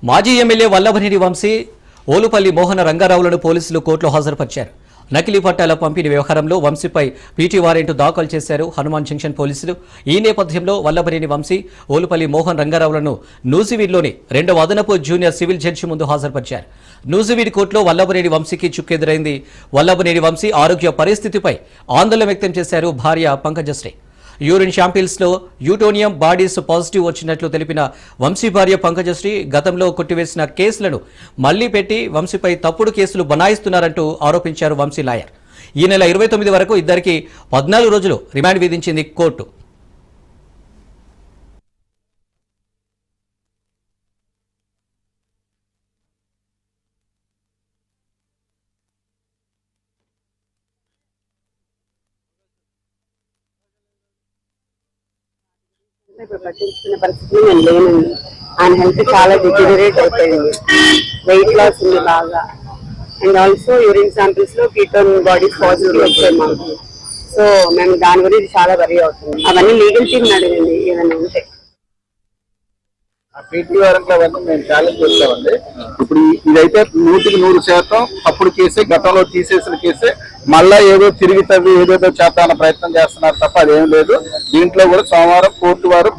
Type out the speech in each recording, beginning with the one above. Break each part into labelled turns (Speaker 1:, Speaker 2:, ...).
Speaker 1: మాజీ ఎమ్మెల్యే వల్లభనేని వంశీ, ఓలుపల్లి మోహన రంగారావులను పోలీసులు కోర్టులో హాజరుపరిచారు. నకిలీ పట్టాల పంపిణీ వ్యవహారంలో వంశీపై పీటీ వారెంట్ దాఖలు చేశారు హనుమాన్ జంక్షన్ పోలీసులు. ఈ నేపథ్యంలో వల్లభనేని వంశీ, ఓలుపల్లి మోహన్ రంగారావులను నూజివీడ్లోని 2వ అదనపు జూనియర్ సివిల్ జడ్జి ముందు హాజరుపరిచారు. నూజివీడ్ కోర్టులో వల్లభనేని వంశీకి చుక్కెదురైంది. వల్లభనేని వంశీ ఆరోగ్య పరిస్థితిపై ఆందోళన వ్యక్తం చేశారు భార్య పంకజశ్రీ. యూరిన్ శాంపిల్స్ లో యూటోనియం బాడీస్ పాజిటివ్ వచ్చినట్లు తెలిపిన వంశీ భార్య పంకజశ్రీ గతంలో కొట్టివేసిన కేసులను మళ్లీ పెట్టి వంశీపై తప్పుడు కేసులు బనాయిస్తున్నారంటూ ఆరోపించారు వంశీ లాయర్. ఈ నెల 29 వరకు ఇద్దరికి 14 రోజులు రిమాండ్ విధించింది కోర్టు.
Speaker 2: ఇప్పుడు పట్టించుకునే పరిస్థితి నేను లేనండి. ఆయన హెల్త్ చాలా డిటీరియరేట్ అయిపోయింది. వెయిట్ లాస్ ఉంది బాగా. అండ్ ఆల్సో యూరిన్ శాంపిల్స్ లో కీటోన్ బాడీస్ పాజిటివ్ వచ్చాయి మాకు. సో మేము దాని గురించి చాలా వరీ అవుతుంది. అవన్నీ లీగల్ టీమ్ అడిగింది ఏదైనా ఉంటే.
Speaker 3: పీటీ వారెంట్లు అవన్నీ మేము ఛాలెంజ్ చేస్తామండి. ఇప్పుడు ఇదైతే 100% తప్పుడు కేసే, గతంలో తీసేసిన కేసే. మళ్ళా ఏదో తిరిగి తవ్వి ఏదేదో చేద్దామన్న ప్రయత్నం చేస్తున్నారు తప్ప అదేం లేదు. దీంట్లో కూడా సోమవారం కోర్టు వారు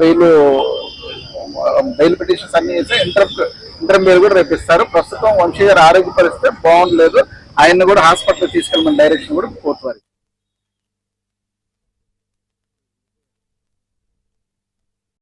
Speaker 3: బెయిల్ పిటిషన్స్ అన్ని చేసి ఇంటర్ బెయిల్ కూడా రేపిస్తారు. ప్రస్తుతం వంశీ గారి ఆరోగ్య పరిస్థితి బాగుండలేదు. ఆయన్ని కూడా హాస్పిటల్ తీసుకెళ్ళమని డైరెక్షన్ కూడా కోర్టు వారికి.